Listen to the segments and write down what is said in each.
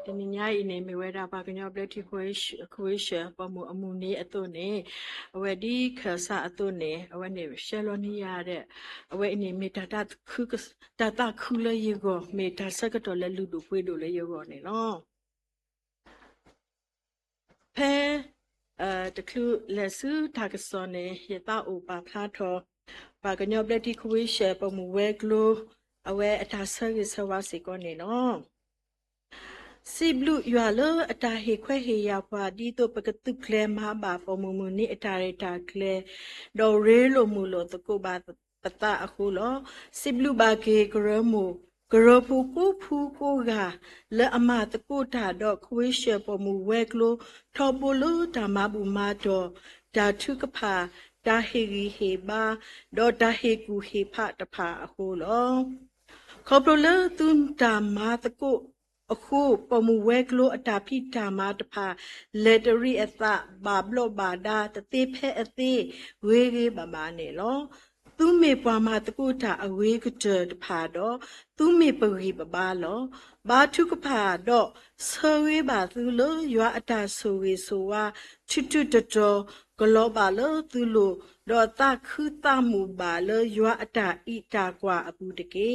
Teninya ini meweda baganya bleti kuisha pamu amuni atone awedi kasa atone awani shaloni yare awe ini metata kukas tata kula yugo meta sakato le ludu kwedo le yugo ne no pe the clue lesu takasone yata upa plato baganya bleti kuisha pamu weglo awe atasagi sawasi kone no si blue you are low at a he que he ya di to pagatu clear mahaba for mumuni etareta clear do relo mulo to go ba pata akulo si blue ba ke gromo gropu ku ga le ama to ko ta do kwisha po mu weklo tobolo ta mabu ma do da tu kapa da he ba do da he ku he pha ta pha akulo koplo tun ta ma to koအခုပမူဝဲကလိုအတာဖိတာမတဖာလက်တရီအသဘာဘလောဘာဒာတတိဖဲအသေးဝေကြီးပမာနေလောသူမေပွားမတကုတာအဝေးကတဖာတော့သူမေပဂီပပါလောဘာထုကဖာတော့ဆွေးပါသူလိုရွာအတာဆိုဝေဆိုဝါချွတ်တတော်ဂလောပါလောသူလိုတော့တခုတမှုပါလောရွာအတာဣတာကွာအပူတကေ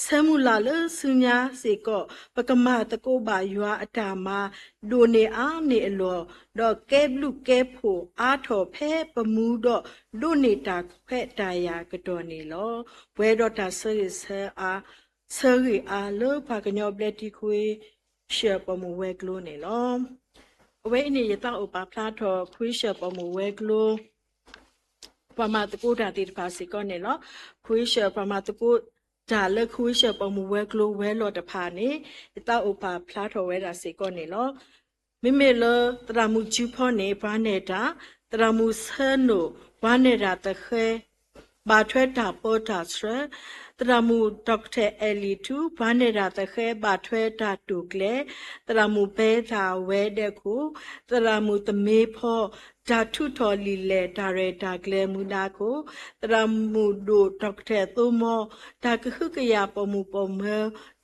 ဆမှုလာလောစုညာစေကောပကမတကောပါရွာအတာမှာဒိုနေအားနေအလောတော့ကဲဘလူကဲဖို့အားထော်ဖဲပမှုတော့ဒိုနေတာဖဲတာယာကတော်နေလောဘွဲတော့တာဆရဆအားဆရီအားလောပါကညောဘလက်တီခွေရှေပမှုဝဲကလို့နေလောအဝဲအနေရတော့ပါဖလားထော်ခွေရှေပမှုဝဲကလို့ပမာတကိုတာတိတပါစီကောနေလောခွေးရှပမာတကိုဒါလခွေးရှပမဝဲကလိုဝဲလော်တဖာနေတောက်ဥပါဖလားထော်ဝဲတာစီကောနေလောမိမေလတရမူချူဖောနေဘာနေတာတရမူဆန်နိုဘာနေတာတခဲဘာထွဲတာပေါ်တာဆရတရမူဒေါက်တာအလီတူဘာနေတာတခဲဘာထွဲတာတူကလေတရမူဘဲတာဝဲတဲ့ခုတရမူတမေဖောဓာထုတော်လီလေဒါရတာကလေမူနာကိုတရမူဒိုဒေါက်တာသိုမောဒါကခုကရပမှုပမေ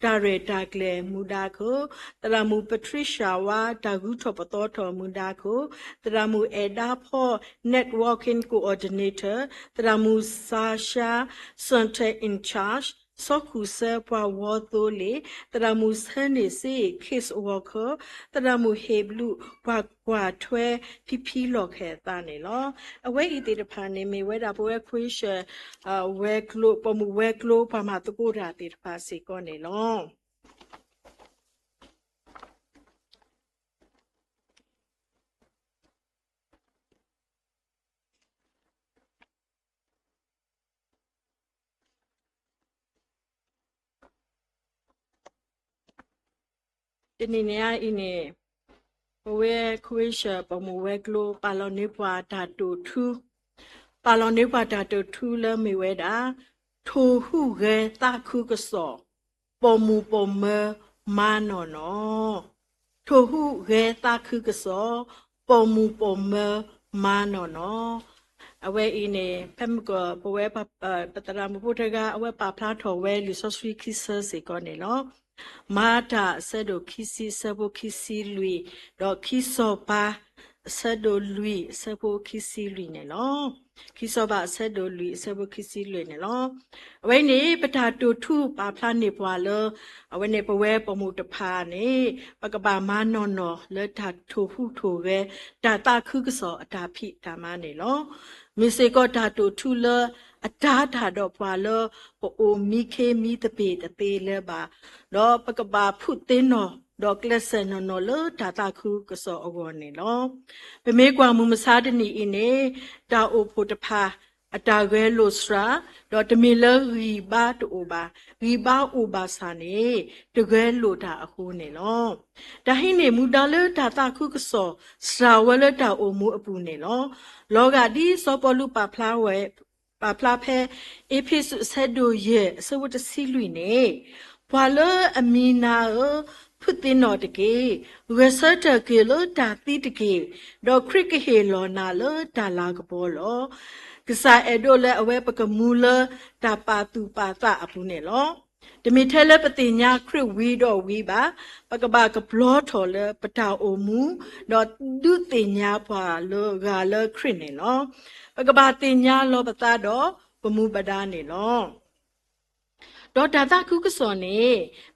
ဒါရတာကလေမူဒါကိုတရမူပထရရှာဝါဒါဂုထောပတော်တော်မူဒါကိုတရမူအဒါဖော networking coordinator တရမူစာရှာ center in chargeစောခုဆဲပွားဝေါ်တိုလေတရမူဆန်းနေစေ case worker တရမူဟေဘလူပွားထွဲဖီလော်ခဲတာနေလောအဝဲဤတေတဖာနေမေဝဲတာဘဝဲခွေးရှဝဲကလိုပမူဝဲကလိုပမာတကိုရာတေတဖာစေကောနေလောဒီနေ့နေအင်းနေဘဝဲခွေးရှပမူဝဲကလိုပါလောနေပွားဓာတူထူပါလောနေပွားဓာတူထူလဲမေဝဲတာထိုဟုရဲတခုကစောပမူပမမာနော်နော်ထိုဟုရဲတခုကစောပမူပမမာနော်နော်အဝဲအင်းနေဖမ်ကဘဝဲပတရာမပုထကအဝဲပါဖလားထော်ဝဲလူဆော့ဆွီခိဆာစေကောနေလောမာတာဆဒိုခီစီဆဘိုခီစီလူဒေါခီဆောပါဆဒိုလူဆဘိုခီစီလူနေလောခီဆောပါဆဒိုလူဆဘိုခီစီလူနေလောအဝိနေပတာတူထုပါဖလားနေပွာလောအဝိနေပဝဲပမှုတဖာနေပကပါမနော်နော်လက်ထထိုဟုထိုပဲဒါတာခုကစောအတာဖိဒါမနေလောမီစေကောဓာတူထုလအတားဓာတော့ပွာလောပိုမိခေမိတပေတသေးလဲပါတော့ပကပါဖုတင်းနော်ဒေါကလဆန်နော်လဒါတာခုကစောအဝနေလောပမေကွာမူမစားတနီအင်းနေတာအိုဖို့တဖာအတာခွဲလို့စရာတော့တမီလရီဘာတူဘာရီဘာအိုဘာစာနေတခွဲလို့တာအခုနေလောဒါဟိနေမူတာလဒါတာခုကစောစရာဝဲလတာအိုမူအပူနေလောလောကဒီစောပလူပါဖလားဝဲပါဖလားဖဲအေဖိစဆက်ဒိုရဲ့စဝတ်စီလူနေဘွာလအမီနာဖုတင်နော်တကေဝဆတ်တကေလတာတိတကေဒေါခရစ်ကဟေလောနာလတာလာကဘောလောကစားအဒိုလဲအဝဲပကမူလတာပါတူပါတာအပူနေလော တမီထဲလပတိညာခရဝီတော့ဝီပါပကဘာကဘလောထော်လပတာအိုမူတော့ဒုတိညာပါလောဂါလခရနေလောပကဘာတိညာလောပတာတော့ပမှုပဒါနေလောတော့ဒါတာခုကစောနေ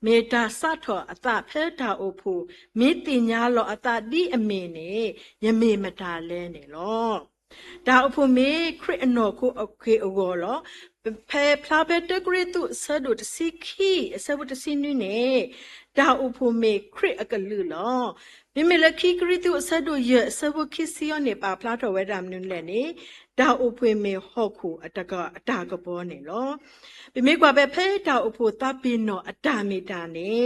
မေတာစထောအတဖဲတာအိုဖူမေတိညာလောအတဒီအမေနေယမေမတာလဲနေလောဒါအဖို့မေခရစ်အနော်ကိုအခေအောလောဖဲဖလာဘက်တဂရီတုဆဒုတစီခီဆဘုတစီနုနေဒါအဖို့မေခရစ်အကလူလောမိမေလခီဂရီတုဆဒုရဆဘုခီစီယောနေပါဖလာတော်ဝဲတာမနုလဲနေဒါအဖို့မေဟော့ခုအတာကပေါ်နေလောပြမေကွာပဲဖဲတာအဖို့တပ်ပင်းနော်အတာမီတာနေ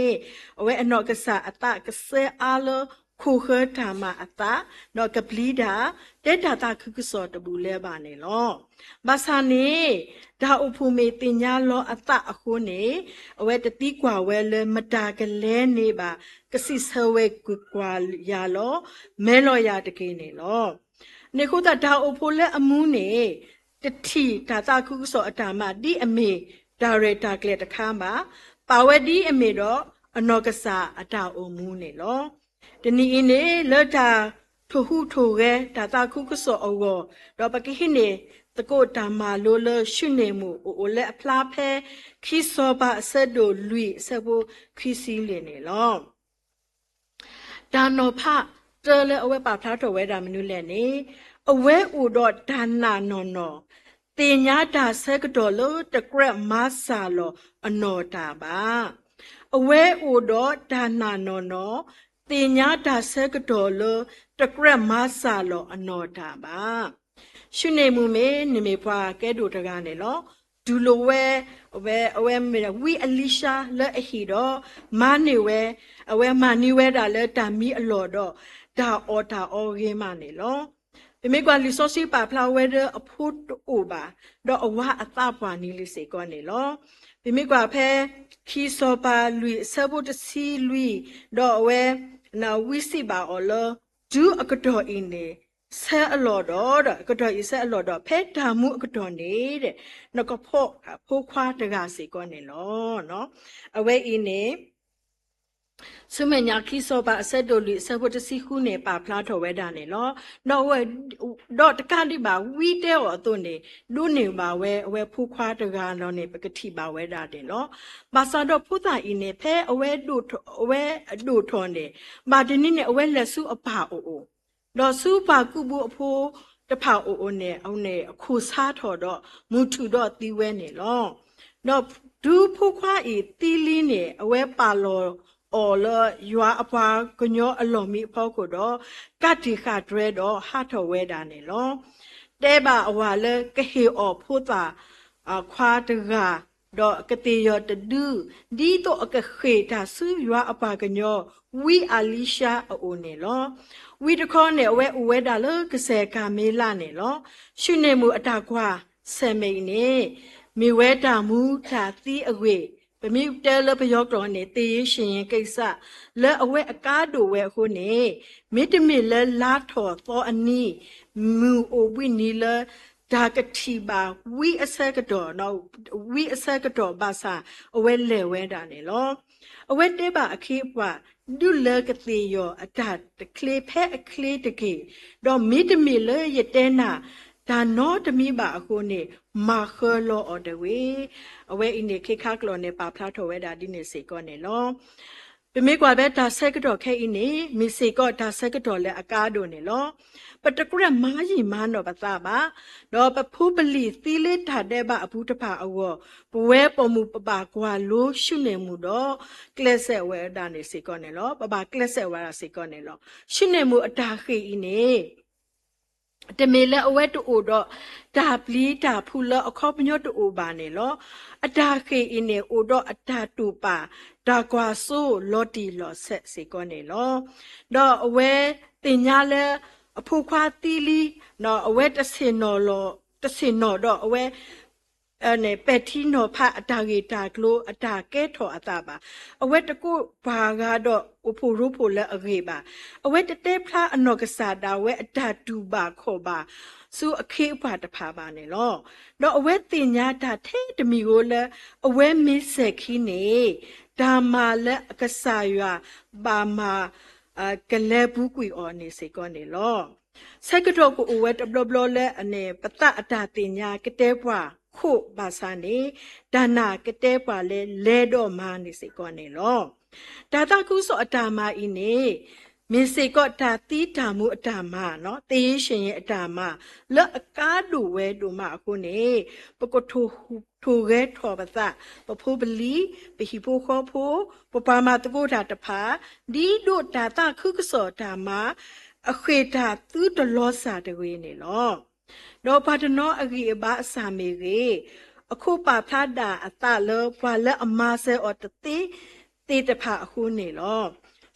အဝဲအနော်ကဆာအတကဆဲအားလောခုခေတာမအတာနော်ကပလီဒါတဲ့တာတာခုကစောတဘူးလဲပါနေလောမဆာနေဒါအဖူမေတင်ညာလောအတာအခုနေအဝဲတတိကွာဝဲလဲမတာကလဲနေပါကစီဆဝဲကွာရလောမဲလောရတကိနေလောနေခုတာဒါအဖူလဲအမှုနေတတိတာတာခုကစောအတာမဒီအမေဒါရတာကလေးတခါမှာပါဝဲဒီအမေတော့အနောကဆာအတာအုံမှုနေလောတနည်းအင်းလေလောတာထိုဟုထိုရဲတာတာခုကစောအောတော့ပကိဟိနေတကိုတာမာလိုလရှုနေမှုအိုလဲအဖလားဖဲခီစောပါအဆက်တို့လူဆဘခီစီလေနေလောဒါနောဖတဲလဲအဝဲပါဖလားတော်ဝဲတာမနုလဲနေအဝဲဥတော့ဒါနာနော်တင်ညာတာဆက်ကတော်လို့တကရက်မဆာလောအနော်တာပါအဝဲဥတော့ဒါနာနော်တင်ညာတာဆက်ကတော်လို့တကရက်မဆာလောအနော်တာပါရှုနေမှုမေနေမေဖွာကဲတို့တကားနေလောဒူလိုဝဲအဝဲမေဝီအလီရှာလဲအဟီတော့မာနေဝဲအဝဲမာနီဝဲတာလဲတာမီအလော်တော့ဒါအော်တာအော်ဂေးမနေလောပြမေကွာလီဆိုစီပါဖလာဝဲတဲ့အဖို့အိုပါတော့အဝအသပွားနီလီစေကောနေလောပြမေကွာဖဲခီစောပါလူဆဘုတစီလူတော့အဝဲနာဝီစီပါအော်လောဒူအကတော်အင်းနေဆဲအလော်တော့ကတော်ဤဆဲအလော်တော့ဖဲတာမှုအကတော်နေတဲ့နကဖို့ဖိုးခွားတကစီကောနေလောနော်အဝဲအင်းနေစမညာခီစောပါအဆက်တို့လူဆဘုတစီခုနေပါဖလားတော်ဝဲတာနေလောတော့ဝဲတော့တကတိပါဝီတဲော်အသွနေလူနေပါဝဲဖိုးခွားတကတော့နေပကတိပါဝဲတာတယ်လောပါစာတော့ဖုတာအင်းနေဖဲအဝဲတို့ထွန်နေမာတနိနေအဝဲလက်စုအပါအိုတော့စုပါကုဘူးအဖိုးတဖောက်အိုနေအောင်နေအခုစားထော်တော့မူထူတော့တီးဝဲနေလောတော့ဒူဖိုးခွားဤတီးလင်းနေအဝဲပါလောအော်လရွာအပွားကညောအလော်မီအဖောက်ကိုတော့ကတိခဒရဲတော့ဟာထော်ဝဲတာနေလောတဲပါအဝါလဲကဟေအော်ဖိုးတာခွာတကာတော့ကတိရတဒူဒီတော့အကခေတာဆူရွာအပါကညောဝီအလီရှာအိုနေလောဝီတခေါနေဝဲတာလကဆဲကမေလာနေလောရှုနေမှုအတာကွာဆဲမိန်နေမိဝဲတာမူတာတီအဝေပမိတဲလပယောတော်နေတေးရှင်ရင်ကိစ္စလဲအဝဲအကားတို့ဝဲခုနေမိတမိလဲလာထော်သောအနီမူအိုဝိနီလဲဒါကတိပါဝီအဆက်ကတော်နော်ဝီအဆက်ကတော်ဘာသာအဝဲလဲဝဲတာနေလောအဝဲတဲပါအခေပွားဒုလကတိယောအတတကလေဖဲအခလေတကေတော့မိတမိလဲရတဲနာဒါနောတမိပါအခုနေမာခလောအော်တဝေအဝဲအင်းနေခေခါကလောနေပါဖလားထော်ဝဲတာဒီနေစေကောနေလောပြမေကွာပဲဒါဆက်ကတော့ခဲအင်းနေမိစေကောဒါဆက်ကတော့လဲအကားတို့နေလောပတကရမာကြီးမာနောပသပါတော့ပဖူးပလီသီလေးဓာတဲ့ပါအဘူးတဖာအောဘဝဲပေါ်မှုပပကွာလို့ရှုနေမှုတော့ကလဆက်ဝဲတာနေစေကောနေလောပပကလဆက်ဝဲတာစေကောနေလောရှုနေမှုအတာခေအင်းနေတမေလဲအဝဲတူတော့ဒါပလီဒါဖူလအခေါပညောတူပါနေလောအတာခေအင်းနေအိုတော့အတာတူပါဒါကွာဆိုလော်တီလော်ဆက်စေကောနေလောတော့အဝဲတင်ညာလဲအဖိုးခွာတီလီနော်အဝဲတစင်နော်တော့အဝဲ ne petino pa atagi taglo atake tho ataba awet ko baga do upurupu le ageba awet te phla anokasa da we atatu ba kho ba su akhe pa ta pha ba ne lo no awet tinya da the temi go le awet mi se khi ne da ma le akasa ywa ba ma kale bu kwi on ne se ko ne lo Secretary ko awet blo le ane pata ata tinya kete bwaခုဘာသာနေဒါနာကတဲ့ပါလဲလဲတော့မာနေစိကောနေလောဒါတကုစောအတာမအင်းနေမင်းစိကောတာတီးတာမှုအတာမနော်တေးရှင်ရဲ့အတာမလက်အကားလူဝဲတို့မအခုနေပကထိုရဲထောပသပဖိုးပလီပဟိဖိုခောဖိုပပမာတကိုတာတဖာဒီတို့ဒါတခုကစောတာမအခေတာသူတလောစာတဝေးနေလောတော့ဘာတနောအကြီးအပါအစာမေကြီးအခုပါဖတ်တာအတလောဘွာလက်အမဆဲအော်တတိတေတဖာအခုနေလော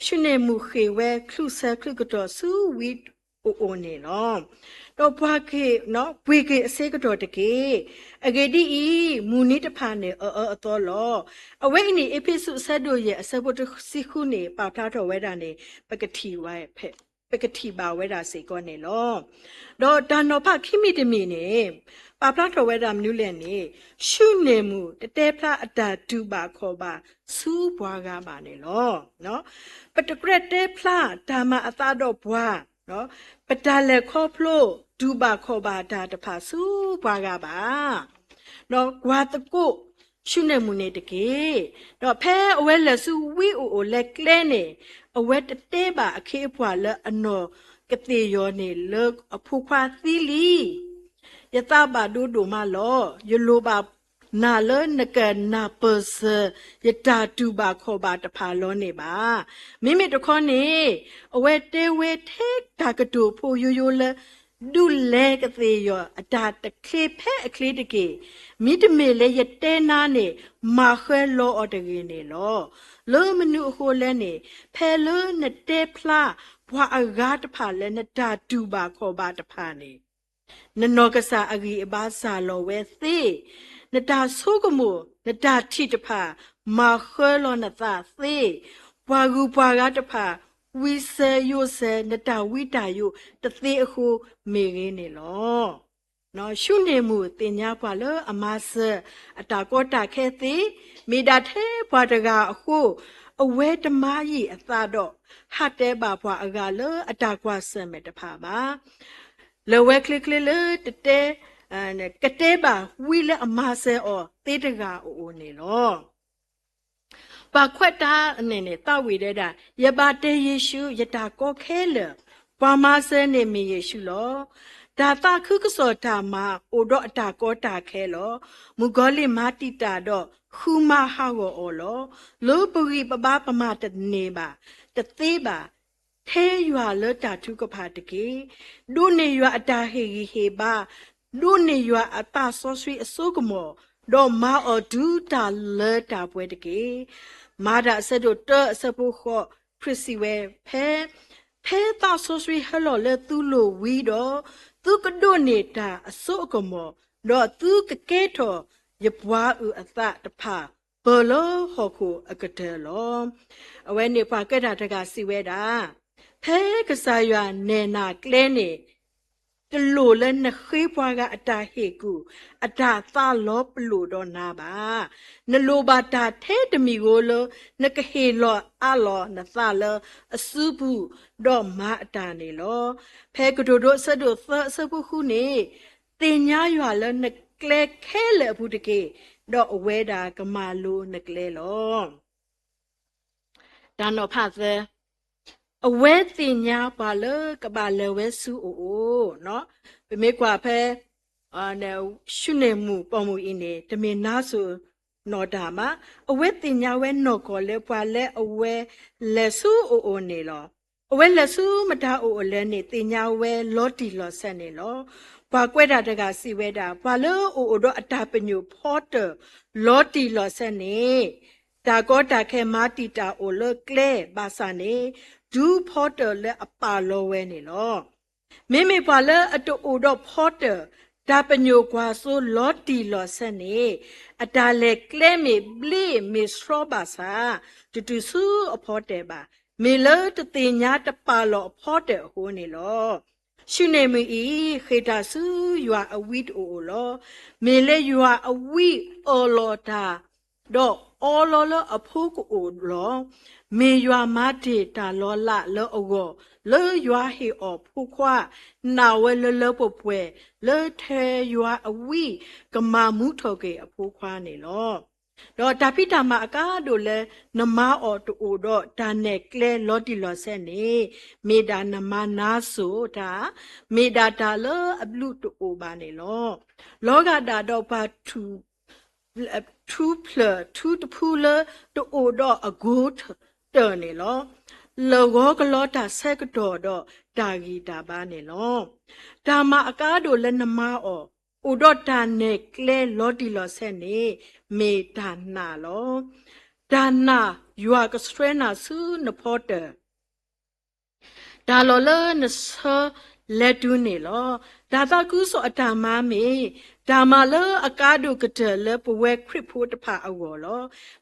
ရှင်နေမှုခေဝဲခလုဆဲခလုကတော့စူဝီအိုနေလောတော့ဘွာခေနော်ဘွေခေအစေကတော့တကေအဂေဒီဤမူနိတဖာနေအတော်လောအဝိနေအဖိစုဆက်တို့ရဲ့အစပုတ်စီခုနေပါဖတ်တော်ဝဲတာနေပကတိဝဲဖက်ပကတိပါဝဲတာစေကောနေလောတော့တန်တော်ဖခိမိတမီနေပါဖလာတော်ဝဲတာမြူးလဲနေရှုနေမှုတတဲဖလာအတာဒူပါခေါ်ပါစူးဘွားကားပါနေလောနော်ပတကရက်တဲဖလာဓမ္မအသာတော့ဘွားနော်ပတလဲခေါ်ဖလို့ဒူပါခေါ်ပါဒါတဖာစူးဘွားကားပါနော်ကွာတကုရှုနေမှုနေတကေတော့ဖဲအဝဲလက်စုဝီအိုလက်ကလဲနေအဝဲတတဲပါအခေအဖွာလက်အနော်ကတိယောနေလက်အဖူခွာသီလီယတဘာဒူဒူမလောယလိုပါနာလနကနာပစယတာတူပါခေါ်ပါတဖာလောနေပါမိမိတခေါနေအဝဲတဲဝဲထဲတာကတူဖိုယိုယိုလဒူလေကတိယောအတာတခေဖဲအခလေးတကေမိတမေလေယတဲနာနေမာခွဲလောအတကေနေလောလောမနုဟိုလဲနေဖဲလောနတဲဖလာဘွာအဂါတဖာလဲနတာတူပါခေါ်ပါတဖာနေနနောကစာအဂီအဘာစာလောဝဲသေးနတာဆိုးကမှုနတာထိတဖာမာခွဲလောနသာသေးဘွာဂူဘွာဂါတဖာဝီဆဲယိုဆဲနတာဝိတာယိုတသေးအခုမေရင်းနေလောနော်ရှုနေမှုတင်ညာပါလအမဆအတာကောတာခဲသေးမိဒါထဲဘွာတကအခုအဝဲတမကြီးအသာတော့ဟတ်တဲပါဘွာအကလအတာကွာဆဲမဲ့တဖာပါလောဝဲကလစ်ကလလတတဲကတဲပါဝီလအမဆဲအော်တေးတကအိုနေလောပါခွက်တာအနေနဲ့တဝီတဲ့တာယဘာတေယေရှုယတာကောခဲလပါမဆဲနေမီယေရှုလောဒါတာခုကစောတာမှာအိုတော့အတာကောတာခဲလောမူဂောလိမာတိတာတော့ခူမဟာဝအောလောလောပဂိပပပမတနေပါတသေးပါထဲရွာလတာထုကဖာတကေဒုနေရွာအတာဟေဟေပါဒုနေရွာအတာဆောဆွေအစိုးကမောတော့မာအောဒူတာလတာပွဲတကေမာဒါဆဒိုတဆပူခောခရစီဝဲဖဲတာဆောဆွေဟလောလေသူလိုဝီတော့သူကဒိုနေတာအစိုးကမောတော့သူကကဲထောယပွားဥအသတဖာဘောလောဟောခုအကတဲလောအဝဲနေပါကဲတာတကစီဝဲတာဖဲကစားရွာနေနာကလဲနေတလိုလဲနခေးပွားကအတာဟေကူအတာသာလောပလူတော့နာပါနလိုပါတာထဲတမီကိုလနကဟေလောအလောနသလောအစုဘူးတော့မအတာနေလောဖဲကတို့ဆဒုသဆပုခုနေတင်ညာရွာလဲနကလဲခဲလေဘူးတကေတော့အဝဲတာကမာလိုနကလဲလောဒါတော့ဖတ်စေအဝဲတင်ညာပါလကပါလဝဲစုအိုနော်ပမေကွာဖဲနဲရှုနေမှုပေါ်မှုအင်းနေတမင်နာဆိုနော်ဒါမအဝဲတင်ညာဝဲနော်ကောလဲပွာလဲအဝဲလက်စုအိုနေလောအဝဲလက်စုမတာအိုလဲနေတင်ညာဝဲလော်တီလော်ဆက်နေလောဘာကွဲတာတကစီဝဲတာဘာလို့အိုတော့အတာပညိုဖော့တလော်တီလော်ဆက်နေတာကောတာခဲမာတီတာအိုလကလဲဘာစာနေဒူဖော့တလဲအပါလောဝဲနေလောမိမိပါလဲအတူအိုတော့ဖော့တ ဒါပညိုကွာဆိုလော်တီလော်ဆက်နေအတားလေကလဲမေဘလီမေစရောပါစာတူဆူအဖို့တဲ့ပါမေလတတင်ညာတပါလောအဖို့တဲ့ဟိုနေလောရှုနေမီခေတာဆူယွာအဝိတိုလောမေလေယွာအဝိအောလောတာတော့အောလောလအဖို့ကိုလောမေယွာမတေတာလောလလောအောလေယွာဟီအောဖူခွာနာဝဲလပပွဲလေထဲယွာအဝိကမာမှုထော်ကေအဖိုးခွာနေလောတော့တာပိတာမအကားတို့လဲနမအော်တူတော့ဒါနဲ့ကလဲလော်တီလော်ဆက်နေမေဒါနမနာဆိုတာမေဒါတာလအဘလူတူပါနေလောလောကတာတော့ဘာ2 plus 2 တဖူလတူတော့အဂုတ်တော်နေလောလောကလောတာဆက်ကတော့တာဂီတာပါနေလောဒါမအကားတို့လဲနမအော်ဥဒတာနဲ့ကလဲလော်တီလော်ဆက်နေမေဒါနာလောဒါနာယွာကစထရနာဆုနဖို့တဒါလော်လနဆလက်တူနေလောဒါတကူဆိုအတာမမေဒါမလအကားတို့ကတလပဝဲခရစ်ဖို့တဖာအောလော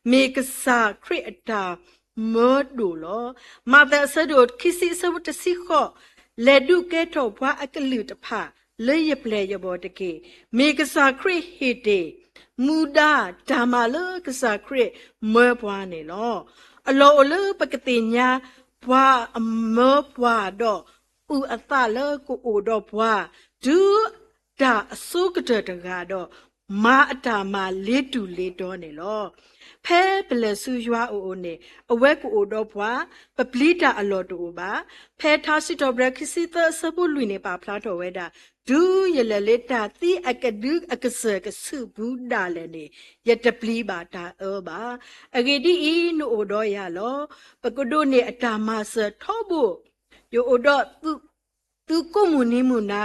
မေကစားခရစ်အတာမောဒူလောမာသဆဒုတ်ခိစီဆဝတစီခောလက်ဒုကဲထောဘွားအကလူတဖာလေရပလေရဘောတကေမေကစားခရစ်ဟေတေမူဒါဓမ္မလကစားခရစ်မေဘွားနေလောအလောအလပကတိညာဘွားအမေဘွားတော့ဥအသလကိုအိုတော့ဘွားဒူဒါအစုကတတကတော့မာအတာမလေးတူလေးတော့နေလောဖဲပလဆူရွာအိုနေအဝဲကိုအိုတော့ဘွားပပလီတာအလော်တူပါဖဲထားစီတော့ဘရခစီသဆပုလူနေပါဖလားတော်ဝဲတာဒူရလလေတာတိအကဒုအကဆကဆုဘူးဒါလည်းနေရတပလီပါတာပါအဂေဒီအီနိုအိုတော့ရလောပကဒိုနေအတာမဆထောဘူးယိုအိုတော့သူကိုမူနီမူနာ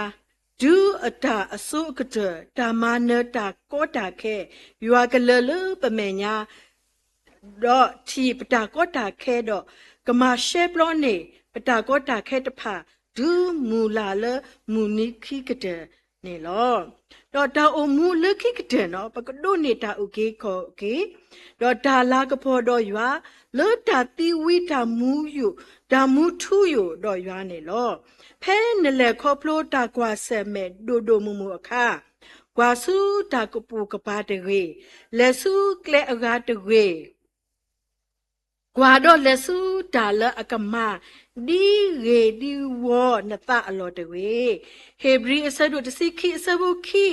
ဒူအတာအစုကတတာမနတာကောတာခဲယွာကလလပမေညာတော့တီပတာကောတာခဲတော့ကမရှေပလောနေပတာကောတာခဲတဖာဒူမူလာလမူနိခိကတနေလောတော့တာအမူလခိကတနော်ပကဒိုနေတာโอเคခေါ်โอเคတော့ဒါလာကဖော်တော့ယွာလောတာတိဝိတာမူယုဒါမူထူယုတော့ယွာနေလောဖဲနလေခေါပလိုတာကွာဆက်မဲ့ဒိုမူအခါကွာစုတာကပူကပါတရေလက်စုကလေအဂါတရေကွာတော့လက်စုတာလအကမဒီရေဒီဝနတအလောတရေဟေဘရီအစဒုတစီခိအစဘုခိ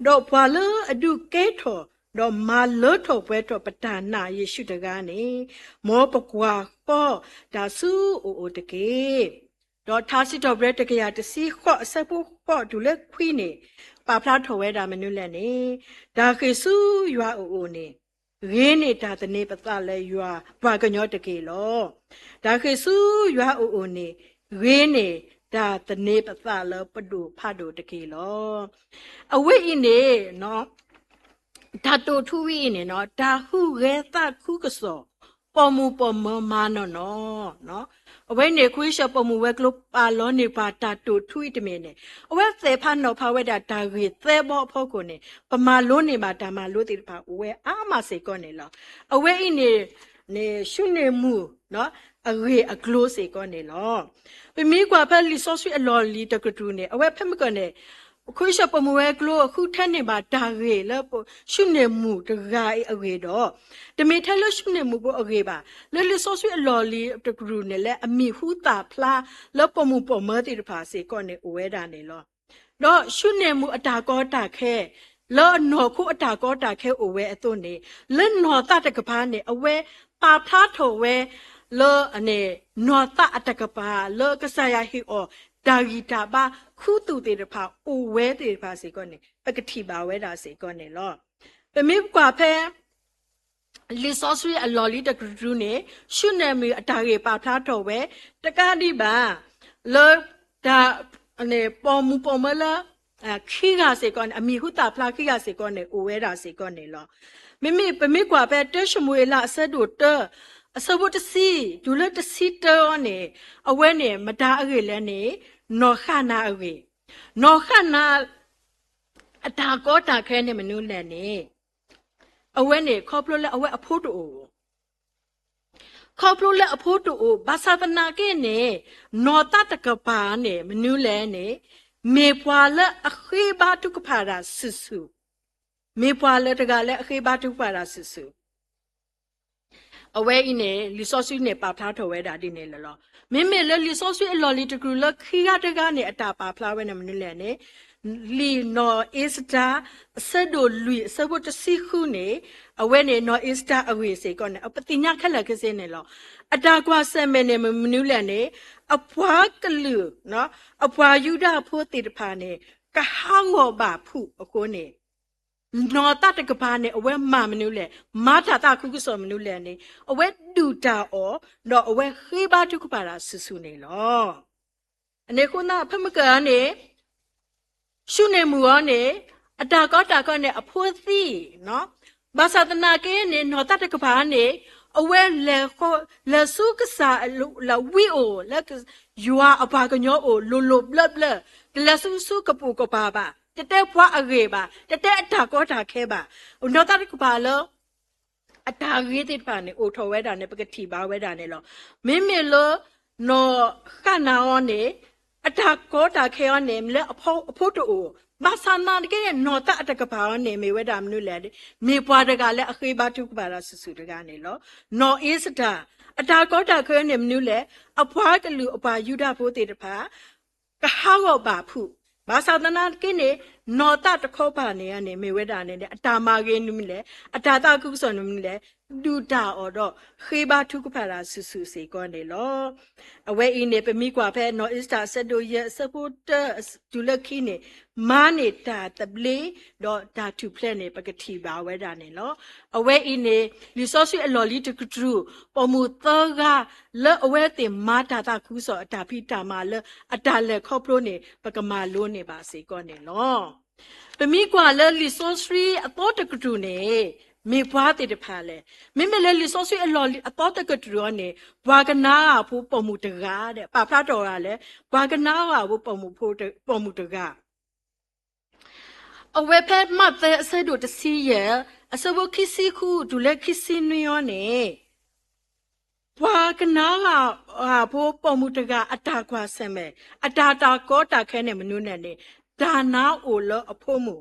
တော့ဘွာလအဒုကဲထောတော့မာလောထောပွဲတော့ပတာနာယေရှုတကားနေမောပကွာပေါ့ဒါစုအိုတကေတော့ထားစီတော့ဘရက်တကရတစီခော့အစဘုခော့ဒူလက်ခွီးနေပါဖလားထော်ဝဲတာမနုလက်နေဒါခေစုရွာအိုနေရင်းနေတာတနေပသလဲရွာဘာကညောတကေလောဒါခေစုရွာအိုနေရင်းနေတာတနေပသလဲပဒုဖတ်တို့တကေလောအဝိအင်းနေနော်ဒါတို့ထူဝိနေနော်ဒါဟုရဲသခုကစောပေါ်မူပေါ်မမာနော်အဝဲနေခွေးရှောပေါ်မူဝဲကလပါလောနေပါတာတို့ထူတမင်းနေအဝဲသေဖတ်နော်ဖဝဲတာဒါရီသေဘောဖို့ကိုနေပမာလုံးနေပါဒါမလို့တိပါဝဲအာမစေကောနေလောအဝဲအိနေရှုနေမှုနော်အရေအကလိုစေကောနေလောပမီကွာဖက်လီဆော့ဆွေအလော်လီတကတူနေအဝဲဖက်မကနေခွေးရှပမဝဲကလိုအခုထက်နေပါဒါရေလဲရှုနေမှုတဂါအရေတော့တမေထက်လို့ရှုနေမှုကိုအရေပါလဲလဆော့ဆွေအလော်လီတကတူနေလဲအမိဟူတာဖလားလဲပမှုပမတိတဖာစေကောနေဝဲတာနေလောတော့ရှုနေမှုအတာကောတာခဲလောနော်ခုအတာကောတာခဲအဝဲအသွနေလဲနော်တတကပါနေအဝဲပါဖလားထော်ဝဲလောအနေနော်တအတကပါလောကဆာယာဟီအောဒါဂီတာပါခုတူတေတဖာအိုဝဲတေတဖာစေကောနေပကတိပါဝဲတာစေကောနေလောပမေကွာဖဲလီဆော့ဆွေအလော်လီတကရူနေရှုနေမီအတာရေပါဖလားတော်ဝဲတကားဒီပါလောဒါအနေပေါ်မူပေါ်မလာခိကစေကောနေအမီဟုတာဖလားခိကစေကောနေအိုဝဲတာစေကောနေလောမိပမေကွာဖဲတရှမွေလာအဆက်တို့တအစဘတ်စီဒူလက်တစီတောနေအဝဲနေမတားအရေလဲနေနော်ခနာအရေနော်ခနာ အတာကောတာခဲနေမနုလဲနေအဝဲနေခေါပလို့လဲအဝဲအဖို့တူခေါပလို့လဲအဖို့တူဘာသာတနာကဲနေနော်တတကပါနေမနုလဲနေမေပွာလဲအခေဘာတုကဖာရာဆူဆူမေပွာလဲတကလဲအခေဘာတုကဖာရာဆူဆူအဝဲအင်းနေလီဆော့ဆွေနေပါဖလားထော်ဝဲတာဒီနေလောမင်းမေလဲလီဆော့ဆွေအလော်လီတကူလခီရတကနေအတာပါဖလားဝဲနေမနုလဲနေလီနော်အစ်တာဆဒိုလူဆဘတ်စီခုနေအဝဲနေနော်အစ်တာအဝေစေကောနေအပတိညာခက်လခစင်းနေလောအတာကွာဆမ်မဲနေမနုလဲနေအဖွာကလူနော်အဖွာယူဒဖိုးတိတဖာနေကဟောင်းောပါဖုအကိုနေနော်တတကပါနေအဝဲမမနုလဲမာတာတာခုခုစောမနုလဲနေအဝဲဒူတာအောတော့အဝဲခေးပါတုကပါရာဆူဆူနေလောအနေခုနာဖမကနေရှုနေမူရောနေအတာကောတာကောနေအဖိုးသီနော်ဘာသာတနာကဲနေနော်တတကပါနေအဝဲလေခေါ်လေစုကစားလဝီအိုလက်ယူအပါကညောအိုလိုလိုဘလဘလလေစုစုကပူကပါပါတဲဖွာအရေပါတဲအတာကောတာခဲပါနော်တတကပါလောအတာရေးတဲ့ပါနေအိုထော်ဝဲတာနေပကတိပါဝဲတာနေလောမင်းမေလောနော်ခနာရောနေအတာကောတာခဲရောနေမလဲအဖို့တူဘာသာနာကဲနော်တအတကပါနေမေဝဲတာမနုလဲမေပွားတကလည်းအခေဘာတုကပါလာဆူဆူတကနေလောနော်အေးစတာအတာကောတာခဲနေမနုလဲအဖွားကလူအပါယူဒဖို့တေတဖာကဟောပါဖုဘာသာတနာကိနေနော်တတခောပါနေကနေမေဝဲတာနေအတာမာကေနုမလဲအတာတကုဆောနုမလဲဒူတာအော်တော့ခေဘာထုကဖာရာဆူဆူစေကောနေလောအဝဲအင်းနေပမိကွာဖဲနော်အစ္စတာဆက်ဒိုရဲ့စပိုတာဒူလခိနေမာနေတာတပလီတော့ဒါတူဖလက်နေပကတိပါဝဲတာနေလောအဝဲအင်းနေလီဆောဆွေအလော်လီတကထရူပေါ်မူသောကလဲအဝဲတင်မာတာတာခုဆောအတာဖိတာမာလဲအတာလဲခေါပလို့နေပကမာလို့နေပါစေကောနေလောပမိကွာလဲလီဆောဆွေအတော့တကထူနေမေဘွားတဲ့တဖာလဲမင်းမလဲလီဆောဆွေအလော်လီအတော့တကထူရောနေဘွာကနာဖို့ပေါ်မူတကားတဲ့ပါဖလာတော်ကလဲဘွာကနာဖို့ပေါ်မူဖို့ပေါ်မူတကားအဝဲဖက်မတ်တဲ့အစဒိုတစီရဲ့အစဘခိစီခုဒူလက်ခိစီနွယောနေဘွာကနာဖို့ပေါ်မူတကားအတာခွာဆမဲအတာတာကောတာခဲနေမနုနဲ့နေဒါနာအိုလအဖို့မူ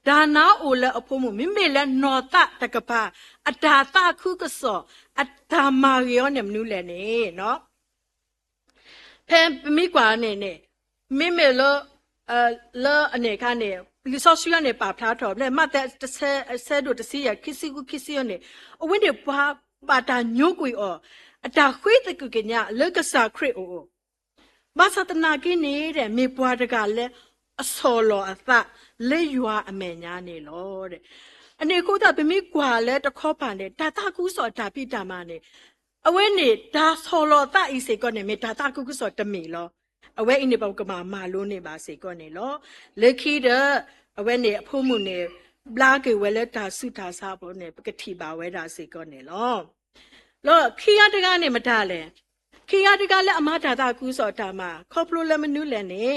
ဒါနာအိုလအဖို့မမိမေလဲနော်တတကပါအတာတခုကစောအတာမာယောနေမနုလဲနေနော်ဖဲမိကွာနေနေမိမေလောလောအနေခါနေလီဆော့ဆွေနေပါဖလားတော်လဲမတ်တဲ့ဆဲတို့တစီရခစ်စီကူခစ်စီနေအဝင်းတွေပါတာညို့ကွေအော်အတာခွေးတကူကညာလက်ကစားခရစ်အိုဘာသာတနာကင်းနေတဲ့မေပွားတကလည်းအစော်လောအသလေရွာအမေညာနေလို့တဲ့အနေကိုတာပမိကွာလဲတခေါပါနေတာတာကူစောတာပိတာမနေအဝဲနေဒါစော်လောတဤစေကောနေမေတာတာကူစောတမီလောအဝဲအင်းနေပေါ့ကမာလို့နေပါစေကောနေလောလက်ခီတဲ့အဝဲနေအဖို့မှုနေဘလာကေဝဲလက်တာစုတာစားပေါ်နေပကတိပါဝဲတာစေကောနေလောခီရတကနေမတားလဲခီရတကလည်းအမတာတာကူစောတာမှာခေါပလိုလည်းမနုလဲနေ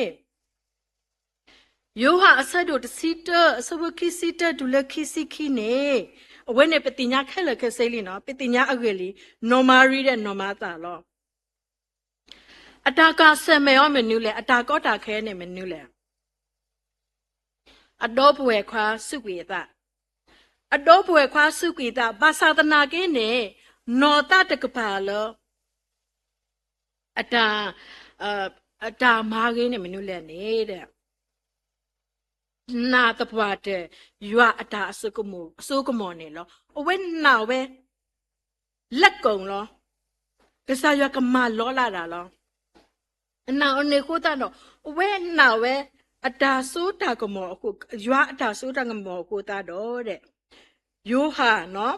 ယောဟာအဆဒိုတစီတအစဝခိစီတဒူလခိစီခိနေအဝဲနေပတိညာခဲလခဲစိလီနော်ပတိညာအဂေလီနော်မာရီတဲ့နော်မာတာလောအတာကဆမေယောမနုလဲအတာကောတာခဲနေမနုလဲအတော့ဘွယ်ခွာစုကွေတာအတော့ဘွယ်ခွာစုကွေတာဘာသာတနာကင်းနေနော်တတကပါလောအတာမာကင်းနေမနုလဲနေတဲ့နာတပွားတဲ့ရွာအတာအစုကမောနေလောအဝဲနာဝဲလက်ကုံလောကစားရွာကမလောလာတာလောအနာအနေကိုတာတော့ဝဲနာဝဲအတာဆိုတာကမောအခုရွာအတာဆိုတာကမောကိုတာတော့တဲ့ယောဟာနော်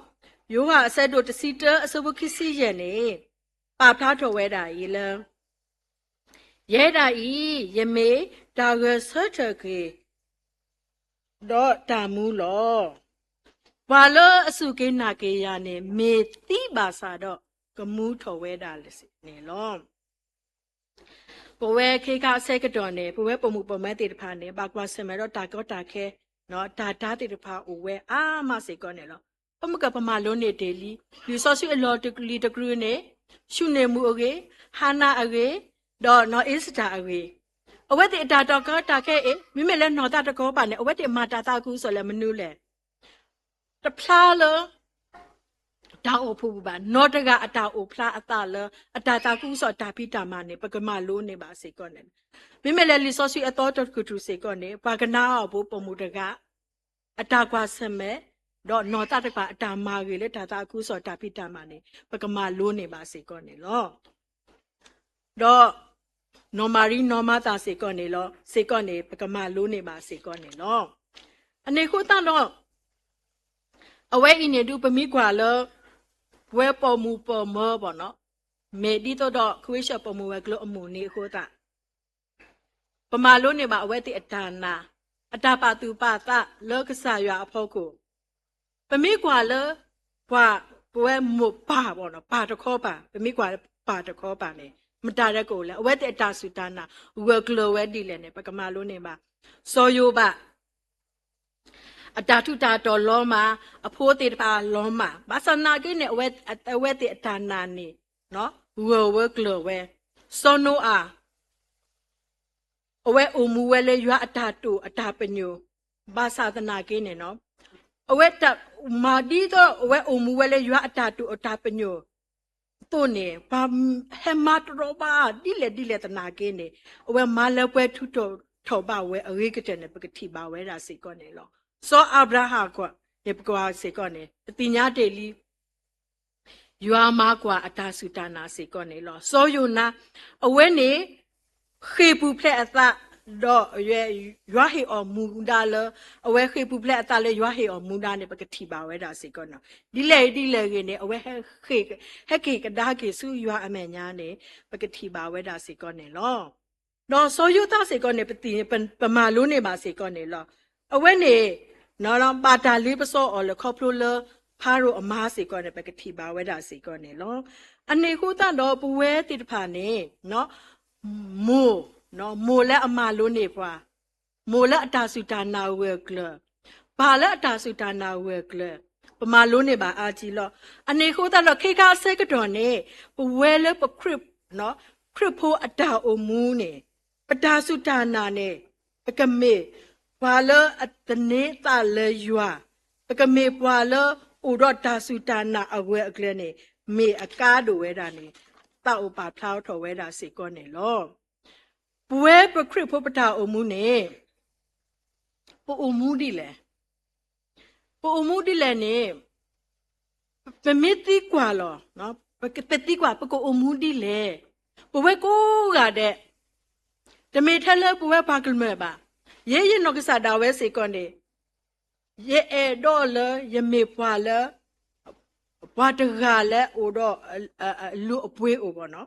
ယောဟာအဆက်တို့တစီတအစဘခိစီရဲ့နေပါဖလားထော်ဝဲတာကြီးလဲရဲတာကြီးယမေဒါဂဆော့ချကေတော့တာမူလောဘာလို့အစုကိနာကေရနေမေတိပါစာတော့ကမူထော်ဝဲတာလေနေလော ပဝဲခေကဆဲကတော့နေပဝဲပုံမှုပုံမဲတေတဖာနေဘာကွာစမဲတော့တာကောတာခဲနော်ဒါဒါတေတဖာအိုဝဲအာမစေကောနေလောပမကပမာလုံးနေဒေလီလူဆော့ဆွေအလော်တကလီတကရူနေရှုနေမှုအကေဟာနာအကေတော့နော်အစ္စတာအကေအဝဲတေတာတော့ကောတာခဲအေမိမဲလဲနော်တာတကောပါနေအဝဲတေမာတာတာကူဆိုလဲမနူးလဲတဖလားလောဒါအိုဖူပါနော့တကအတာအိုဖလားအတာလအတာတာကူဆိုတာပိတာမနေပကမလုံးနေပါစေကောနေမိမဲလဲလီဆော့ဆွေအတော်တကူတူစေကောနေပါကနာအဘူပုံမှုတကအတာကွာဆမဲတော့နော်တာတကအတာမာကြီးလေတာတာကူဆိုတာပိတာမနေပကမလုံးနေပါစေကောနေလောတော့နော်မာရီနော်မတာစေကောနေလောစေကောနေပကမလုံးနေပါစေကောနေလောအနေခုတန်တော့အဝဲအင်းနေတူပမိကွာလောဝဲပေါ်မူပေါ်မောပေါ့နော်မေဒီတော့ခွေးချက်ပေါ်မူဝဲကလို့အမှုနေခိုးတာပမာလုံးနေပါအဝဲတိအတာနာအတာပါတူပါတာလောကဆာရွာအဖို့ကိုပမိကွာလောဘွာဘွဲမူပါပေါ့နော်ပါတခေါ်ပါပမိကွာပါတခေါ်ပါနေမတာတဲ့ကိုလဲအဝဲတိအတာဆူတာနာဝဲကလိုဝဲဒီလဲနေပကမာလုံးနေပါစောယိုပါအတာထုတာတော်လောမှာအဖိုးတေတပါလောမှာဘာစနာကိနေအဝဲတေအတာနာနေနော်ဝဲကလောဝဲစောနိုအာအဝဲအုံမူဝဲလေရွာအတာတူအတာပညိုဘာသာသနာကိနေနော်အဝဲတမာဒီတော့အဝဲအုံမူဝဲလေရွာအတာတူအတာပညိုတိုနေဘာဟမတ်ရောပါဒီလေတနာကိနေအဝဲမာလပွဲထုတော်ထောပါဝဲအရေးကတဲ့ပကတိပါဝဲတာစိကောနေလောစောအဗရာဟာကွာဒီပကွာစေကောနေတိညာတေလီယွာမာကွာအတာစုတာနာစေကောနေလောစောယုနာအဝဲနေခေပူဖလက်အသတော့ရွာဟေအော်မူဒါလအဝဲခေပူဖလက်အသလေရွာဟေအော်မူဒါနေပကတိပါဝဲတာစေကောနော်ဒီလေကနေအဝဲဟက်ကေကဒါကေစုရွာအမေညာနေပကတိပါဝဲတာစေကောနေလောတော့စောယုတာစေကောနေပမာလုံးနေပါစေကောနေလောအဝဲနေနော်ပါတာလေးပစောအော်လခေါပလိုလဖားရိုအမားစေကောနေပကတိပါဝဲတာစေကောနေလောအနေခုတတော့ပဝဲတိတဖာနေနော်မိုလဲအမာလုံးနေပွားမိုလဲအတာစုတာနာဝဲကလဘာလဲအတာစုတာနာဝဲကလပမာလုံးနေပါအာကြီးလောအနေခုတတော့ခေခါဆဲကတော်နေပဝဲလဲပခရစ်နော်ခရစ်ဖို့အတာအမူးနေပတာစုတာနာနေပကမေဘာလအတနေတာလေယွာပကမေပွာလဥရတာစုတာနာအဝဲအကလနေမေအကားတို့ဝဲတာနေတောက်ပါဖျောက်ထော်ဝဲတာစေကောနေလောဘွဲပခရစ်ဖို့ပတာအမှုနေပူအမှုဒီလေပူအမှုဒီလေနေပမီတိကွာလောနော်ပကတတိကွာပကိုအမှုဒီလေဘွဲကိုရတဲ့တမေထလဲဘွဲပါကလမဲပါye no ke sa da we se kon de ye do le ye me pwa le bwa ta ga le o do lu apwe o bo no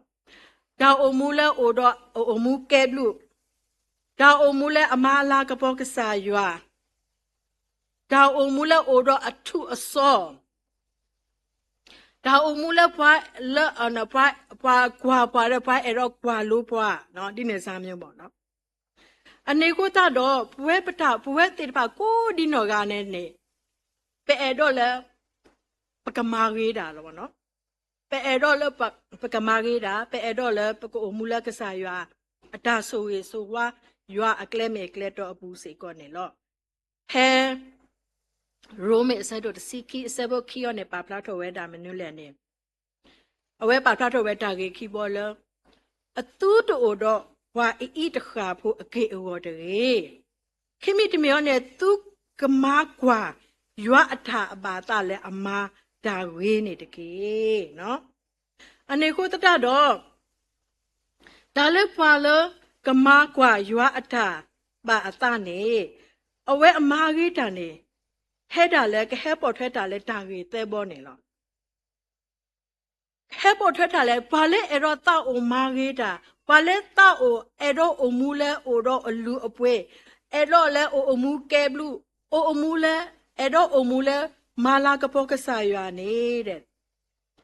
da o mu le o do o mu ke lu da o mu le ama la ka po ke sa ywa da o mu le o do athu aso da o mu le pwa le na pwa kwa le pwa e do kwa lu pwa no di ne sa myo bo noအနေကိုတော့ဘွဲပထဘွဲတေတပါကိုဒီနော်ကနေနေပဲအဲ့တော့လဲပကမာရေးတာလောနော်ပဲအဲ့တော့လဲပကမာရေးတာပဲအဲ့တော့လဲပကိုမူလကစားရွာအတာဆိုရေဆိုဝါရွာအကလဲမဲကလဲတော့အပူစေကောနေလောဟဲရိုမေဆဲတော့စီကီဆဲဘခီယောနေပါပလာထောဝဲတာမနုလဲနေအဝဲပါပလာထောဝဲတာကေခီဘောလအတူတူတော့ဝါအီတခါဖို့အကေအော်တဲ့ခိမိတမြောနဲ့သူကမားကွာရွာအထာအပါတလဲအမားဒါဝေးနေတကေနော်အနေကိုတတတော့ဒါလဲဖွာလကမားကွာရွာအထာပါအတနေအဝဲအမားကြီးတန်နေဟဲတာလဲကဟဲပေါ်ထွက်တာလဲဒါဝေးတဲပေါ်နေလောဟဲပေါ်ထွက်တာလဲဘာလဲအဲ့တော့တောက်အမားကြီးတာဘာလဲတောက်အဲ့တော့အမူလဲအိုတော့အလူအပွဲအဲ့တော့လဲအမူကဲဘလူအမူလဲအဲ့တော့အမူလဲမာလာကပေါကဆာရွာနေတဲ့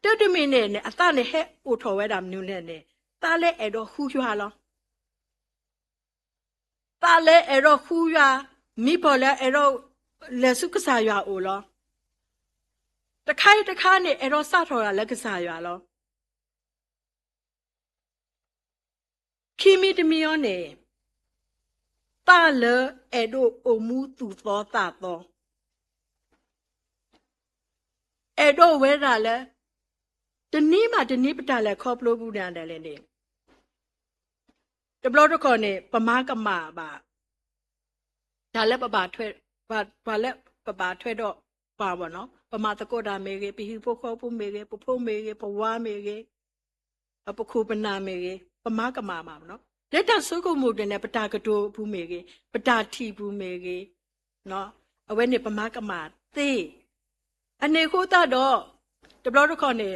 တတမင်းနဲ့အတနဲ့ဟဲ့အိုထော်ဝဲတာမနူးနဲ့တားလဲအဲ့တော့ဟူရွာလော ta le ero khuya mi po le ero le su ka sa ya o lo ta khai ne ero sa tho ya le ka sa ya lo kimi de mi yo ne ta le ero o mu tu tho ta tho ero we ra le de ni pa ta le kho plo bu dan de le ne de blo to kho ne pa ma ka ma ba da le pa ba thwe ba le pa ba thwe do pa bo no pa ma ta ko da me ge pi hu po kho pu me ge po pho me ge po wa me ge a po khu pa na me ge pa ma ka ma no le ta so ko mu de ne pa ta ka do bu me ge pa ta thi bu me ge no a we ne pa ma ka ma te ane ko ta do de blo to kho ne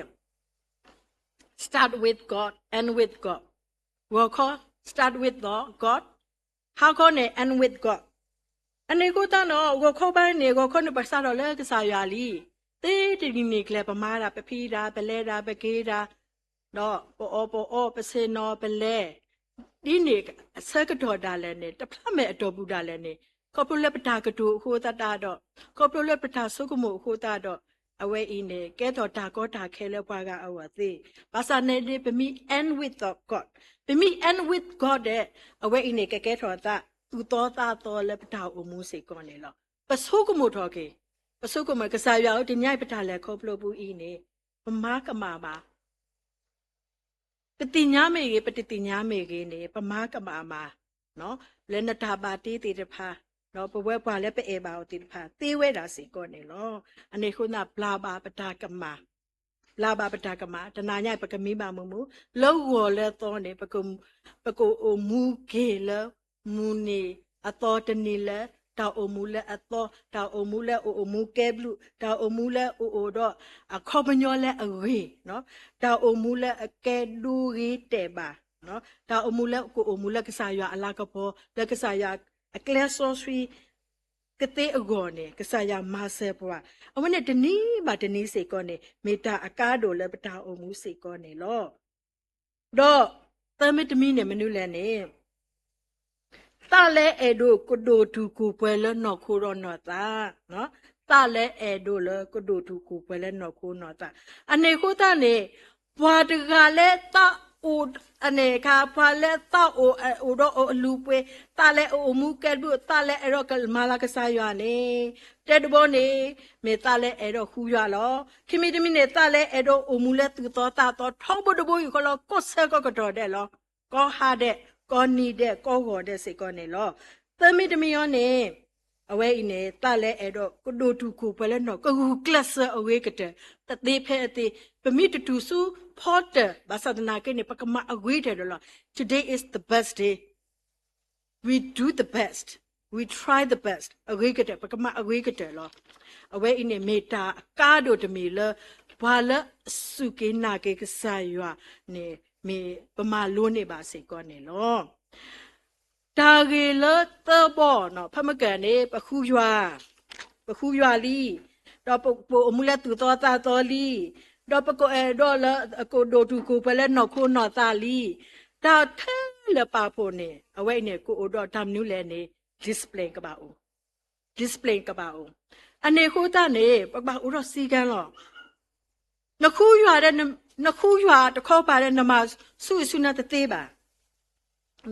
start with God and with God wo kho start with God how ko ne and with God ane ko ta no wo kho ba ne wo kho ne pa sa do le ka sa ya li te ti ni kle pa ma da pa phi da pa le da pa ge da no po o pa se no pa le di ne sa ka do da le ne ta phla me ado bu da le ne ko pro le pa ta ka do ho ta da do ko pro le pa ta so ko mo ho ta do awe ine ke to ta ko ta khe le pa ga awa te basa ne de pe mi and with God pe mi and with God de awe ine ke to ta tu to ta to le pa ta o mu se ko ne lo pa so ko mo tho ke pa so ko mo ka sa ya o ti nyai pa ta le kho plo bu ine pa ma ka ma baปฏิญญาเมเกปฏิญญาเมเกเนี่ยปมากับมาเนาะเลนตาบาตีติตพาเนาะปเวปาและเปเอบาติตพาตีเวดาสิก่อนเนี่ยเนาะอันนี้คุณน่ะปลาบาปตากมาปลาบาปตากมาตนาใหญ่ปกมีบามูแล้ววัวแล้วตอนเนี่ยปกโอมูเกแล้วมูนี่อตอตนีแล้วตาโอมูแล้วอตอตาโอมูแล้วโอมูเกบลูตาโอมูแล้วโอดออะขอบญอแล้วอเวเนาะตาโอมูแล้วแกดูรีเตบาเนาะตาโอมูแล้วโอมูแล้วกษายาอลากะพอแล้วกษายาเคลซอสวีกเตอโกเนี่ยกษายามาเซปวาอวันเนี่ยตนีบาตนีเสก่อนเนี่ยเมตาอากาโดแล้วปตาโอมูเสก่อนเนี่ยลอดอตะเมตมีเนี่ยมนุแลเนี่ยตาเลเอโดกโดทูกูเปเลนอคูรอนอตาเนาะตาเลเอโดเลกโดทูกูเปเลนอคูนอตาอันนี้โคตาเนี่ยบาดกาเลตาอูอันนี้ค่ะพาเลตาโอโดโอลูเปตาเลโอมูเกดูตาเลเอโรกลมาลากษายาเนี่ยเตดบอเนี่ยเมตาเลเอโรคูยาลอคิมิดมิเนี่ยตาเลเอโรโอมูเลตุตอตาตอท้องบดบอยู่ก็ลอก็เซก็กระโดดได้ลอก็หาได้ก็นีเดก็หัวเดสิก็เนี่ยลอเติมิดมิยอเนี่ยเอาไว้อินเนี่ยตาเลเอโดก็ดูถูกกูไปแล้วเนาะก็กูคลาสเอาไว้ก็เถอะแต่เดเพอติปมิตตูสู้พอเตบาสดนาเกเนี่ยปกมาเอาไว้เถอะลอ today is the best day we do the best we try the best เอาไว้ก็เถอะปกมาเอาไว้ก็เถอะลอเอาไว้อินเนี่ยเมตากาโดตมีละบาละสุเกนาเกกษายว่าเนี่ยมีประมาณล้วนในบาสิก่อนเนี่ยลอตาเกลตบอเนาะพะมะกันเนี่ยปะคูยัวลีดอปโปอมุละตุตอตาตอลีดอปโกเอดอละโกโดทูโกเปเลนอโคนอตาลีตาเทเลปาโปเนี่ยเอาไว้เนี่ยโกโอดอทำนิ้วแลเนี่ย display กะบาโอ display กะบาโออันนี้โคตาเนี่ยปะบาโอรอซีกันลอนคูยัวတဲ့နခုရွာတခေါပါတဲ့နမဆုဆုနာတသေးပါ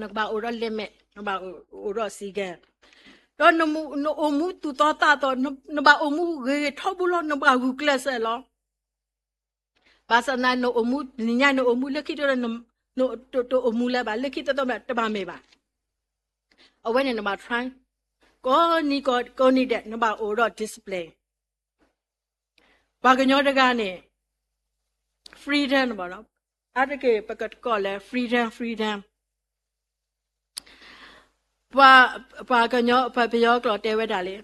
နဘာအိုရလက်မဲ့နဘာအိုရစီကဲတော့နမှုအမှုတူတော့တာတော့နဘာအမှုရေထောဘူးလို့နဘာကူကလဆဲလောဘာစနာနအမှုညနအမှုလက်ခိတော့နတိုအမှုလဲပါလက်ခိတော့တပါမေပါအဝဲနေနဘာ try ကိုနီတဲ့နဘာအိုရ display ဘာကညောတကနေ freedom ဘာလို့အဲ့ဒါကေပကတ်ကောလဲ freedom ဘာကညောပပယောကလတဲဝဲတာလေ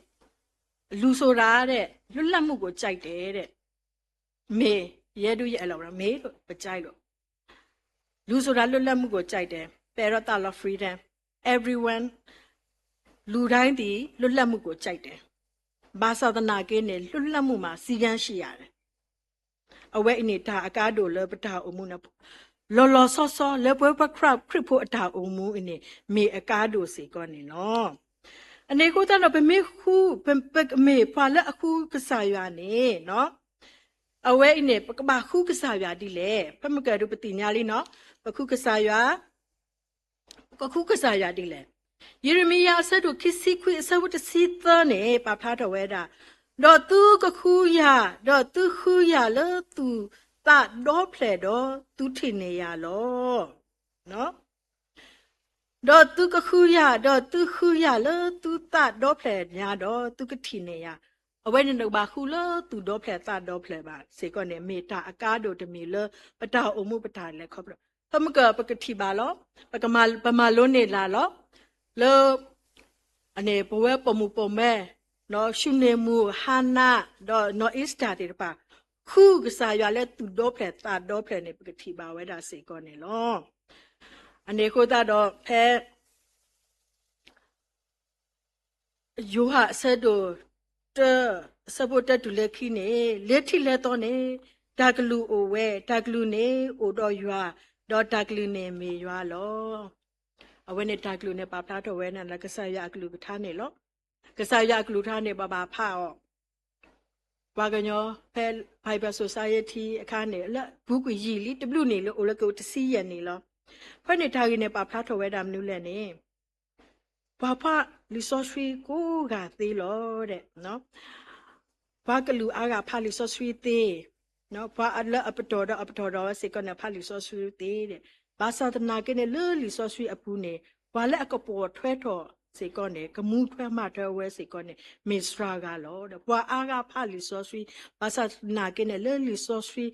လူဆိုတာတဲ့လွတ်လပ်မှုကိုကြိုက်တယ်တဲ့မေရဲတူရဲ့အလောမေလို့မကြိုက်လို့လူဆိုတာလွတ်လပ်မှုကိုကြိုက်တယ်ပေရတာလ freedom everyone လူတိုင်းဒီလွတ်လပ်မှုကိုကြိုက်တယ်ဘာသာသနာကိနဲ့လွတ်လပ်မှုမှာစီကန်းရှိရတယ်အဝဲအနေဒါအကားတို့လပတာအမှုနဲ့ လော်လော်ဆော့ဆော့လေပွဲပခရပ်ခရစ်ဖို့အတာအုံမူအနေမေအကားတို့စီကောနေနော်အနေကိုတော့ဗမေခုပမေဖွာလက်အခုကစားရနေနော်အဝဲအနေပကဘာခုကစားရဒီလေပမကရူပတိညာလေးနော်ပခုကစားရကခုကစားရဒီလေယေရမိယာဆက်တို့ခစ်စီခွေအစဝတ်စီသနေပဖလားတော်ဝဲတာတော့သူကခုရတော့သူခုရလေသူတာတော့ဖလေတော့သူထင်နေရလောနော်တော့သူကခုရတော့သူခုရလေသူတာတော့ဖလေညာတော့သူကထင်နေရအဝဲနေတော့ဘာခုလေသူတော့ဖလေတာတော့ဖလေပါစေကောနေမေတာအကားတို့တမီလေပတာအုံမှုပတာလေခေါပသမကပကတိပါလောပမာလုံးနေလာလောလောအနေပဝဲပမှုပမဲနော်ရှုနေမှုဟာနာတော့နော်အစ်တာတေပါခုကစားရလဲသူတော့ဖလက်တာတော့ဖလက်နေပကတိပါဝဲတာစေကောနေလောအနေကိုတော့ဖဲယောဟာဆဒိုတစပိုတတူလက်ခိနေလက်ထိလက်တော့နေဒါကလူအိုဝဲဒါကလူနေအိုတော့ရွာတော့ဒါကလူနေမေရွာလောအဝဲနေတာကလူနေပါဖလားတော့ဝဲနာလကဆာရကလူကထားနေလောကဆာရကလူထားနေပါဖာအောဝါကညောဖဲဘိုင်ဘယ်ဆိုဆိုယတီအခါနေလက်ဘူးကွရီလီတဘလူနေလို့အိုလကုတစီရနေလောဖဲနေတာကနေပါဖလားတော့ဝဲတာမနုလဲနေဘာဖလီဆိုဆွီကိုကသေးလို့တဲ့နော်ဘာကလူအားကဖလီဆိုဆွီသေးနော်ဘာအလအပတော်တော့စေကနဖလီဆိုဆွီသေးတဲ့ဘာသာတနာကနေလလီဆိုဆွီအပူနေဘာလက်အကပေါ်ထွဲတော့စေကောနေကမှုထွဲမှထွဲဝဲစေကောနေမစ္စရာကလောတဲ့ဘွာအားကဖလီဆိုဆွီဘာသာနာကနေလလီဆိုဆွီ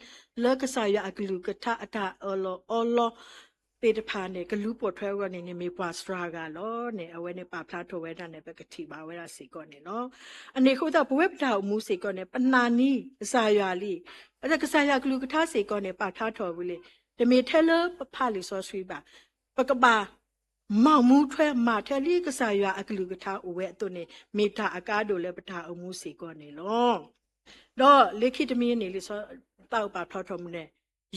လကဆာရအကလူကထအထအောလောပေတဖာနေကလူပေါ်ထွဲဝဲနေမေပွားစရာကလောနေအဝဲနေပါဖလားထွဲဝဲတာနေပဲကတိပါဝဲတာစေကောနေနော်အနေခိုးတော့ဘဝပတာအမှုစေကောနေပနာနီအစာရွာလီအဲ့ဒါကဆာရကလူကထစေကောနေပါထားတော်ဘူးလေတမေထဲလဖလီဆိုဆွီပါပကဘာမောင်မှုထွဲမာထဲလီကဆာရွာအကလူကထအဝဲအတုနေမေတာအကားတို့လည်းပတာအမှုစေကောနေလောတော့လေခိတမီနေလေဆိုတောက်ပါထောက်ထော်မှုနေ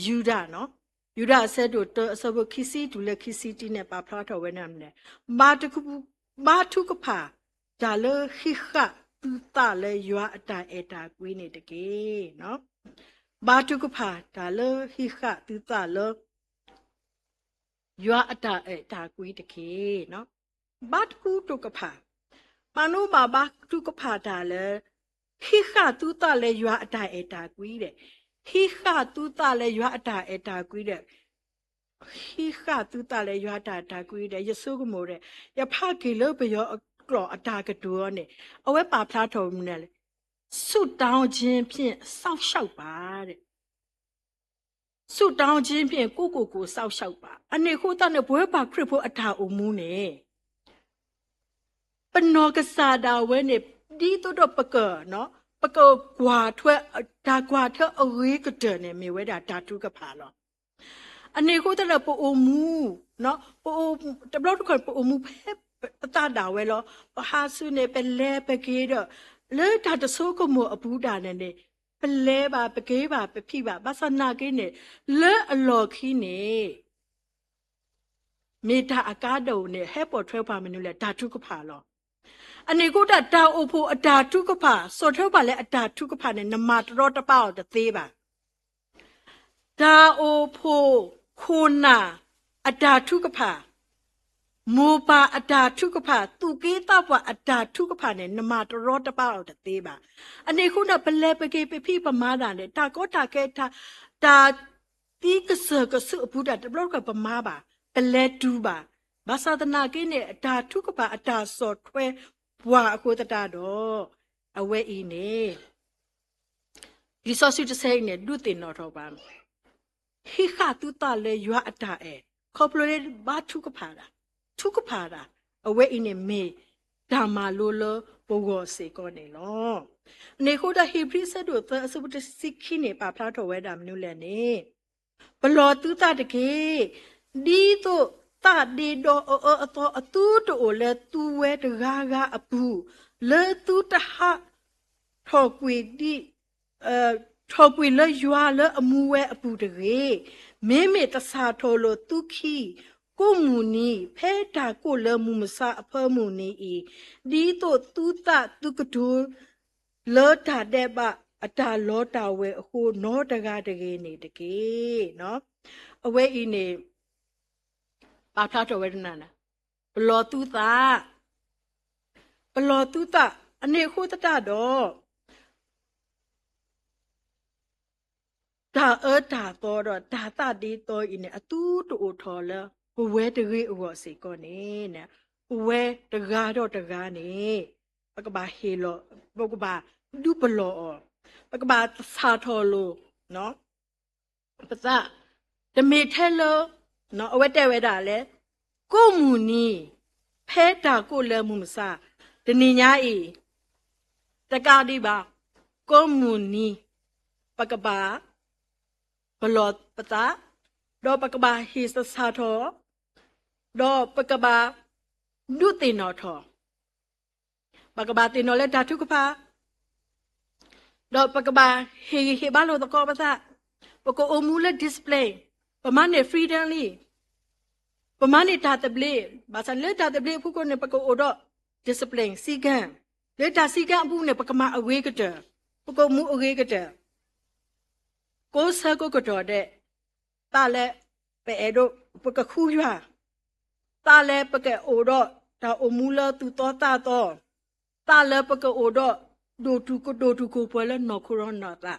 ယူဒနော်ယူဒဆဲတို့တအစဘခိစီဒူလက်ခိစီတီနဲ့ပါဖလားတော်ဝဲနမ်နဲ့မာတခုမာထုကဖာဒါလခိခတူတာလေရွာအတိုင်အတာကွေးနေတကေနော်မာထုကဖာဒါလခိခတူတာလေရွာအတိုင်အတာကွေးတကေနော်ဘာတခုတုကဖာမနုဘာတုကဖာဒါလခိခတူတာလေရွာအတိုင်အတာကွေးတဲ့ခိခတူတာလေရွာအတာအတာကွေးတဲ့ခိခတူတာလေရွာတာကွေးတဲ့ယေဆုကမိုးတဲ့ယဖကေလဘယောကလောအတာကတူရောနဲ့အဝဲပါဖလားတော်မူနဲ့လေဆုတောင်းခြင်းဖြင့်စောက်ရှောက်ပါတဲ့ဆုတောင်းခြင်းဖြင့်ကိုစောက်ရှောက်ပါအနေခိုးတနဲ့ဘွဲပါခရစ်ဖို့အတာအုံမူနဲ့ပနောကစားတာဝဲနဲ့ဒီတော့ပကနော်ပကောကွာထွဲဒါကွာထအဝေးကတဲ့နဲ့မြေဝဲတာဓာတုကဖာလောအနေကိုတဲ့ပိုအမှုနော်ပိုတဘလောက်တစ်ခါပိုအမှုဖဲပတာတာဝဲလောပဟာဆုနေပလဲပကေးတော့လဲဒါတဆိုးကမို့အဘူးတာနဲ့ပလဲပါပကေးပါပဖိပါဘာသနာကိနေလဲအလော်ခီနေမေတာအကားတုံနဲ့ဟဲပေါ်ထွဲပါမနုလဲဓာတုကဖာလောအနေကိုတာအုပ်ဖို့အတာထုကဖစောထောပါလဲအတာထုကဖနဲ့နမတော်တပောက်တသေးပါဒါအိုဖို့ခိုနာအတာထုကဖမောပါအတာထုကဖသူကေးတော့ပါအတာထုကဖနဲ့နမတော်တပောက်တသေးပါအနေခုနပလဲပကေပဖိပမာတာနဲ့တာကောတာကဲတာတီးကစကဆုအပူတာတဘလောက်ကပမာပါပလဲတူပါဘာသာတနာကိနဲ့အတာထုကဖအတာစောထွဲဘွာအကိုတတာတော့အဝဲဤနေဒီစောစုတဆဲနေဒုတင်တော်ပါခိခတူတာလေရွာအတာခေါပလိုဘာထုကဖာတာအဝဲဤနေမေဒါမာလိုလိုဘောဂောစေကောနေလောအနေခိုးတာဟေဘရိဆက်တို့သအစပုတစိခိနေပါဖလားတော်ဝဲတာမနုလဲနေဘလောတူတာတကေဒီတော့တာဒီတော့အတူတိုလေတူဝဲတကားအပူလေတူတဟာထောက်ကွေဒီထောက်ကွေလေရွာလေအမှုဝဲအပူတကေ မေမေတဆာထောလိုတုခိကိုမူနီဖဲတာကိုလမှုမစအဖမှုနီဤဒီတို့တူတာတုကဒူလောတာတဲ့ပအတာလောတာဝဲအဟိုနောတကားတကယ်နေတကယ်နော်အဝဲဤနေပါထတော်ဝဲဒနာနာဘလောတူတာအနေခိုးတတတော့ဒါတာတော့ဒါတာဒီတော့ဤနေအတူတူထော်လဲဘဝဲတကယ်အောစီကောနေနဲ့ဘဝဲတကားတော့တကားနေပကဘာဟေလောပကဘာဒူပလောပကဘာစာထော်လို့နော်ပစတမေထဲလို့နော်အဝဲတဲ့ဝဲတာလဲကိုမူနီဖဲတာကိုလဲမှုမစားတဏိညာဤတကားဒီပါကိုမူနီပကဘာဘလောပတာတော့ပကဘာဟိစစာထောတော့ပကဘာဒုတိနောထောပကဘာတင်နောလဲဓာတုကပါတော့ပကဘာဟေဘာလို့တကောပစာပကောအမူလဲ display ပမနဲ့ freedom လီပမနဲ့ဓာတပလေဘာစလဲဓာတပလေဖုကိုနဲ့ပကောတော့ discipline စီကံလေတာစီကံအဖုနဲ့ပကမအဝေးကတဲ့ပကောမူအဝေးကတဲ့ကိုဆာကိုကတော့တဲ့တာလဲပဲအဲ့တော့ပကခူးရွာတာလဲပကအိုတော့ဒါအမူလာသူတော့တာလဲပကအိုတော့ဒိုတူကိုပွဲလဲနော်ခရောနော်တာ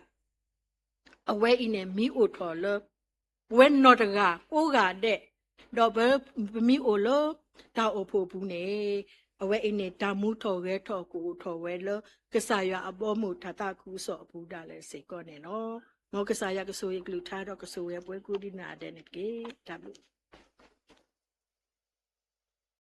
အဝဲအင်းနဲ့မီအိုထော်လဲဝဲနော်တကကိုကတဲ့တော့ဘမီအိုလောဒါအိုဖို့ဘူးနေအဝဲအင်းနဲ့တာမှုထော်ရဲထော်ကိုထော်ဝဲလဲကစားရအပေါ်မှုထတာကူစော့ဘူးတာလဲစိတ်ကောနေနော်မောကစားရကဆိုရကလူထားတော့ကဆိုရပွဲကူဒီနာတဲ့နေကေတဘူး